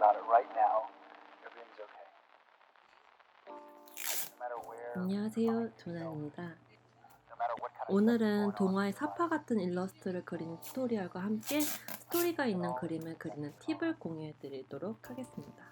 about it right now. Everything's okay. No matter where, 안녕하세요, 조난입니다. no matter what kind of 오늘은 동화의 사파 같은 일러스트를 그리는 튜토리얼과 함께 스토리가 있는 그림을 그리는 팁을 공유해 드리도록 하겠습니다.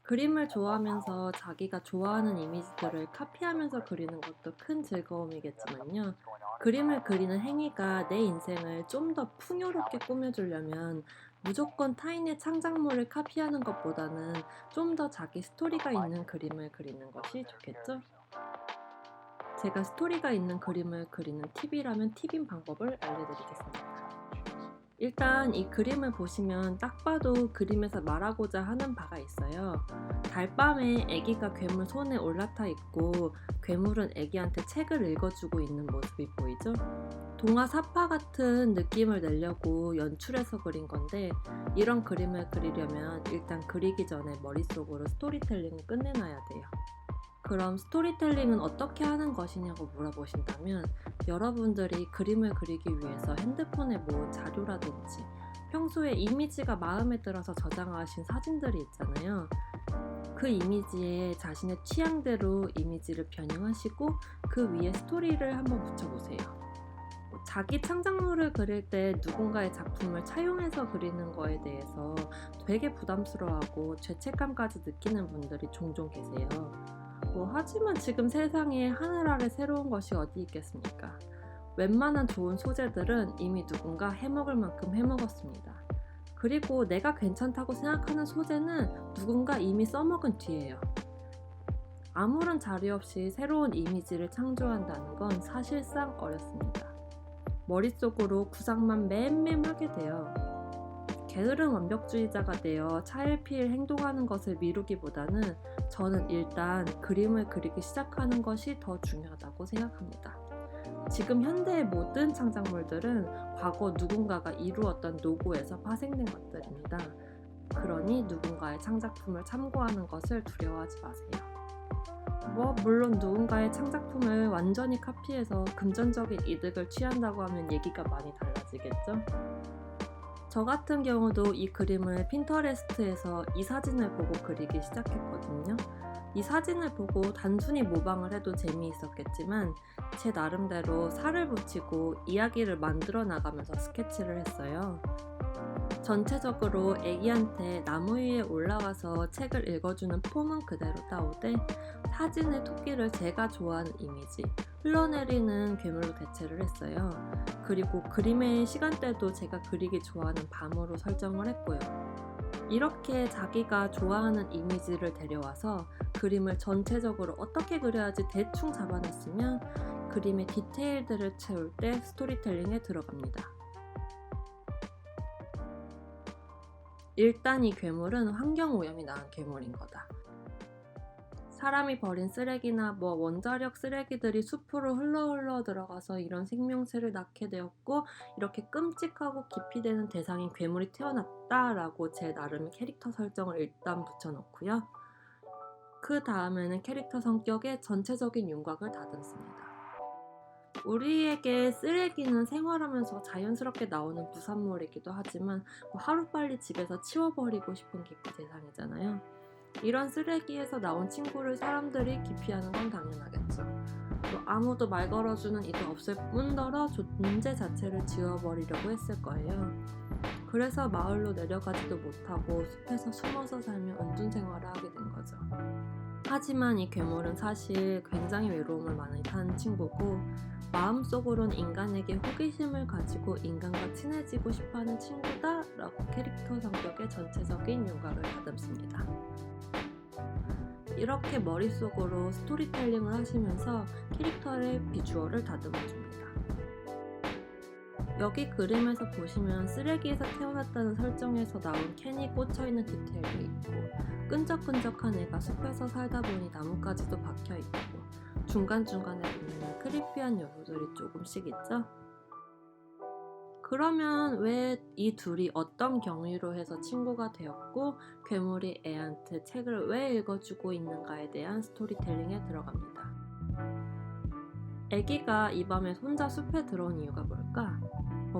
그림을 좋아하면서 자기가 좋아하는 이미지들을 카피하면서 그리는 것도 큰 즐거움이겠지만요. 그림을 그리는 행위가 내 인생을 좀 더 풍요롭게 꾸며주려면 무조건 타인의 창작물을 카피하는 것보다는 좀 더 자기 스토리가 있는 그림을 그리는 것이 좋겠죠? 제가 스토리가 있는 그림을 그리는 팁이라면 팁인 방법을 알려드리겠습니다. 일단 이 그림을 보시면 딱 봐도 그림에서 말하고자 하는 바가 있어요. 달밤에 아기가 괴물 손에 올라타 있고 괴물은 아기한테 책을 읽어주고 있는 모습이 보이죠? 동화 사파 같은 느낌을 내려고 연출해서 그린 건데 이런 그림을 그리려면 일단 그리기 전에 머릿속으로 스토리텔링을 끝내놔야 돼요. 그럼 스토리텔링은 어떻게 하는 것이냐고 물어보신다면 여러분들이 그림을 그리기 위해서 핸드폰에 모은 자료라든지 평소에 이미지가 마음에 들어서 저장하신 사진들이 있잖아요. 그 이미지에 자신의 취향대로 이미지를 변형하시고 그 위에 스토리를 한번 붙여보세요. 자기 창작물을 그릴 때 누군가의 작품을 차용해서 그리는 거에 대해서 되게 부담스러워하고 죄책감까지 느끼는 분들이 종종 계세요. 하지만 지금 세상에 하늘 아래 새로운 것이 어디 있겠습니까? 웬만한 좋은 소재들은 이미 누군가 해먹을 만큼 해먹었습니다. 그리고 내가 괜찮다고 생각하는 소재는 누군가 이미 써먹은 뒤에요. 아무런 자료 없이 새로운 이미지를 창조한다는 건 사실상 어렵습니다. 머릿속으로 구상만 맴맴하게 돼요. 게으른 완벽주의자가 되어 차일피일 행동하는 것을 미루기보다는 저는 일단 그림을 그리기 시작하는 것이 더 중요하다고 생각합니다. 지금 현대의 모든 창작물들은 과거 누군가가 이루었던 노고에서 파생된 것들입니다. 그러니 누군가의 창작품을 참고하는 것을 두려워하지 마세요. 물론 누군가의 창작품을 완전히 카피해서 금전적인 이득을 취한다고 하면 얘기가 많이 달라지겠죠? 저 같은 경우도 이 그림을 핀터레스트에서 이 사진을 보고 그리기 시작했거든요. 이 사진을 보고 단순히 모방을 해도 재미있었겠지만 제 나름대로 살을 붙이고 이야기를 만들어 나가면서 스케치를 했어요. 전체적으로 애기한테 나무 위에 올라가서 책을 읽어주는 폼은 그대로 따오되 사진의 토끼를 제가 좋아하는 이미지, 흘러내리는 괴물로 대체를 했어요. 그리고 그림의 시간대도 제가 그리기 좋아하는 밤으로 설정을 했고요. 이렇게 자기가 좋아하는 이미지를 데려와서 그림을 전체적으로 어떻게 그려야지 대충 잡아냈으면 그림의 디테일들을 채울 때 스토리텔링에 들어갑니다. 일단 이 괴물은 환경오염이 나은 괴물인 거다. 사람이 버린 쓰레기나 원자력 쓰레기들이 숲으로 흘러 들어가서 이런 생명체를 낳게 되었고 이렇게 끔찍하고 기피되는 대상인 괴물이 태어났다라고 제 나름의 캐릭터 설정을 일단 붙여놓고요. 그 다음에는 캐릭터 성격에 전체적인 윤곽을 다듬습니다. 우리에게 쓰레기는 생활하면서 자연스럽게 나오는 부산물이기도 하지만 하루빨리 집에서 치워버리고 싶은 기피 대상이잖아요. 이런 쓰레기에서 나온 친구를 사람들이 기피하는 건 당연하겠죠. 아무도 말 걸어주는 이도 없을 뿐더러 존재 자체를 지워버리려고 했을 거예요. 그래서 마을로 내려가지도 못하고 숲에서 숨어서 살며 은둔 생활을 하게 된 거죠. 하지만 이 괴물은 사실 굉장히 외로움을 많이 타는 친구고 마음속으론 인간에게 호기심을 가지고 인간과 친해지고 싶어하는 친구다 라고 캐릭터 성격의 전체적인 윤곽을 다듬습니다. 이렇게 머릿속으로 스토리텔링을 하시면서 캐릭터의 비주얼을 다듬어줍니다. 여기 그림에서 보시면 쓰레기에서 태어났다는 설정에서 나온 캔이 꽂혀있는 디테일도 있고 끈적끈적한 애가 숲에서 살다 보니 나뭇가지도 박혀있고 중간중간에 보면 크리피한 요소들이 조금씩 있죠? 그러면 왜 이 둘이 어떤 경위로 해서 친구가 되었고 괴물이 애한테 책을 왜 읽어주고 있는가에 대한 스토리텔링에 들어갑니다. 애기가 이 밤에 혼자 숲에 들어온 이유가 뭘까?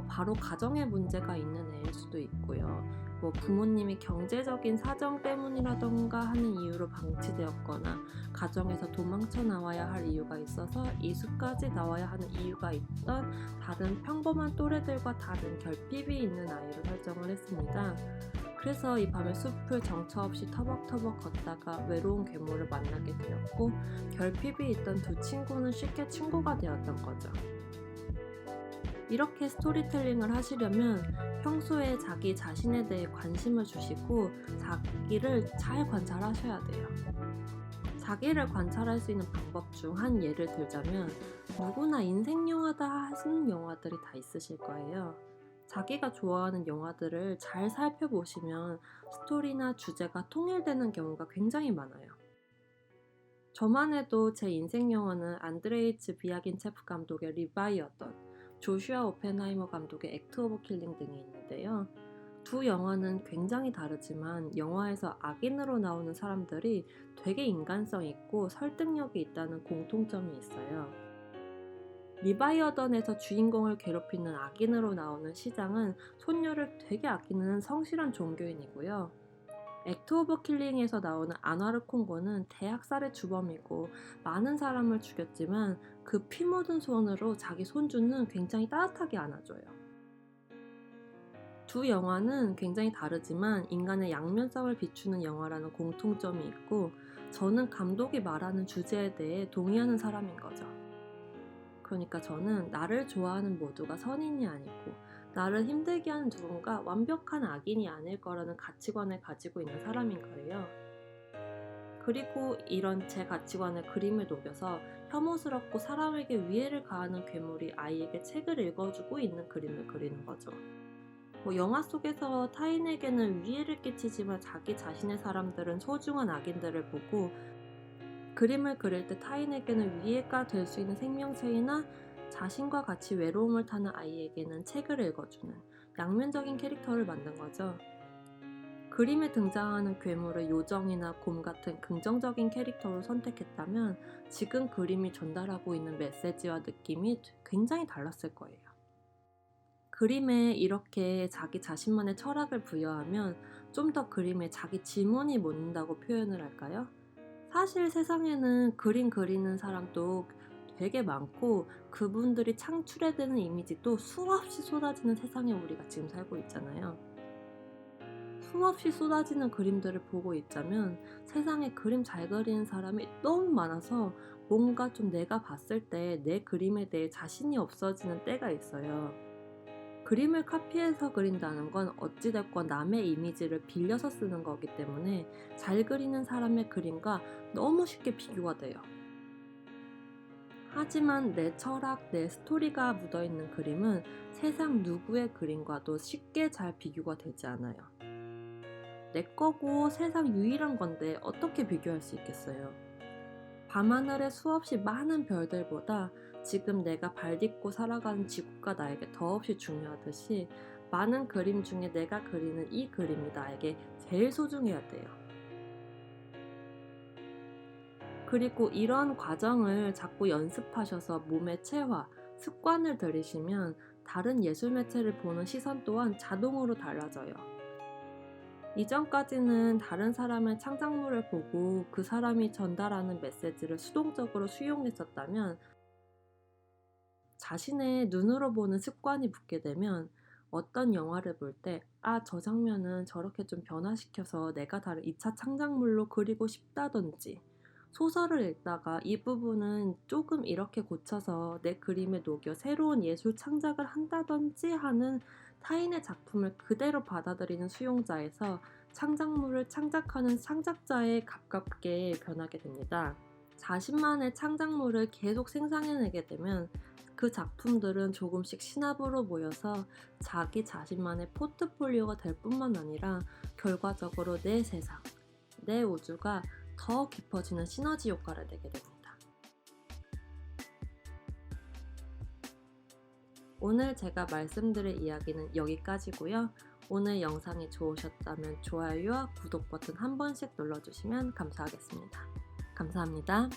바로 가정에 문제가 있는 애일 수도 있고요. 부모님이 경제적인 사정 때문이라던가 하는 이유로 방치되었거나 가정에서 도망쳐 나와야 할 이유가 있어서 이수까지 나와야 하는 이유가 있던 다른 평범한 또래들과 다른 결핍이 있는 아이로 설정을 했습니다. 그래서 이 밤에 숲을 정처 없이 터벅터벅 걷다가 외로운 괴물을 만나게 되었고 결핍이 있던 두 친구는 쉽게 친구가 되었던 거죠. 이렇게 스토리텔링을 하시려면 평소에 자기 자신에 대해 관심을 주시고 자기를 잘 관찰하셔야 돼요. 자기를 관찰할 수 있는 방법 중 한 예를 들자면 누구나 인생 영화다 하는 영화들이 다 있으실 거예요. 자기가 좋아하는 영화들을 잘 살펴보시면 스토리나 주제가 통일되는 경우가 굉장히 많아요. 저만 해도 제 인생 영화는 안드레이츠 비아긴체프 감독의 리바이어던, 조슈아 오펜하이머 감독의 액트 오브 킬링 등이 있는데요. 두 영화는 굉장히 다르지만 영화에서 악인으로 나오는 사람들이 되게 인간성 있고 설득력이 있다는 공통점이 있어요. 리바이어던에서 주인공을 괴롭히는 악인으로 나오는 시장은 손녀를 되게 아끼는 성실한 종교인이고요. 액트 오브 킬링에서 나오는 아나르 콩고는 대학살의 주범이고 많은 사람을 죽였지만 그 피 묻은 손으로 자기 손주는 굉장히 따뜻하게 안아줘요. 두 영화는 굉장히 다르지만 인간의 양면성을 비추는 영화라는 공통점이 있고 저는 감독이 말하는 주제에 대해 동의하는 사람인 거죠. 그러니까 저는 나를 좋아하는 모두가 선인이 아니고 나를 힘들게 하는 누군가 완벽한 악인이 아닐 거라는 가치관을 가지고 있는 사람인 거예요. 그리고 이런 제 가치관을 그림에 녹여서 혐오스럽고 사람에게 위해를 가하는 괴물이 아이에게 책을 읽어주고 있는 그림을 그리는 거죠. 영화 속에서 타인에게는 위해를 끼치지만 자기 자신의 사람들은 소중한 악인들을 보고 그림을 그릴 때 타인에게는 위해가 될 수 있는 생명체이나 자신과 같이 외로움을 타는 아이에게는 책을 읽어주는 양면적인 캐릭터를 만든 거죠. 그림에 등장하는 괴물을 요정이나 곰 같은 긍정적인 캐릭터로 선택했다면 지금 그림이 전달하고 있는 메시지와 느낌이 굉장히 달랐을 거예요. 그림에 이렇게 자기 자신만의 철학을 부여하면 좀 더 그림에 자기 지문이 묻는다고 표현을 할까요? 사실 세상에는 그림 그리는 사람도 되게 많고 그분들이 창출해내는 이미지도 수없이 쏟아지는 세상에 우리가 지금 살고 있잖아요. 수없이 쏟아지는 그림들을 보고 있자면 세상에 그림 잘 그리는 사람이 너무 많아서 뭔가 좀 내가 봤을 때 내 그림에 대해 자신이 없어지는 때가 있어요. 그림을 카피해서 그린다는 건 어찌됐건 남의 이미지를 빌려서 쓰는 거기 때문에 잘 그리는 사람의 그림과 너무 쉽게 비교가 돼요. 하지만 내 철학, 내 스토리가 묻어있는 그림은 세상 누구의 그림과도 쉽게 잘 비교가 되지 않아요. 내 거고 세상 유일한 건데 어떻게 비교할 수 있겠어요? 밤하늘의 수없이 많은 별들보다 지금 내가 발 딛고 살아가는 지구가 나에게 더없이 중요하듯이 많은 그림 중에 내가 그리는 이 그림이 나에게 제일 소중해야 돼요. 그리고 이런 과정을 자꾸 연습하셔서 몸에 체화, 습관을 들이시면 다른 예술 매체를 보는 시선 또한 자동으로 달라져요. 이전까지는 다른 사람의 창작물을 보고 그 사람이 전달하는 메시지를 수동적으로 수용했었다면 자신의 눈으로 보는 습관이 붙게 되면 어떤 영화를 볼 때 저 장면은 저렇게 좀 변화시켜서 내가 다른 2차 창작물로 그리고 싶다든지 소설을 읽다가 이 부분은 조금 이렇게 고쳐서 내 그림에 녹여 새로운 예술 창작을 한다든지 하는 타인의 작품을 그대로 받아들이는 수용자에서 창작물을 창작하는 창작자에 가깝게 변하게 됩니다. 자신만의 창작물을 계속 생산해내게 되면 그 작품들은 조금씩 신압으로 모여서 자기 자신만의 포트폴리오가 될 뿐만 아니라 결과적으로 내 세상, 내 우주가 더 깊어지는 시너지 효과를 내게 됩니다. 오늘 제가 말씀드릴 이야기는 여기까지고요. 오늘 영상이 좋으셨다면 좋아요와 구독 버튼 한 번씩 눌러주시면 감사하겠습니다. 감사합니다.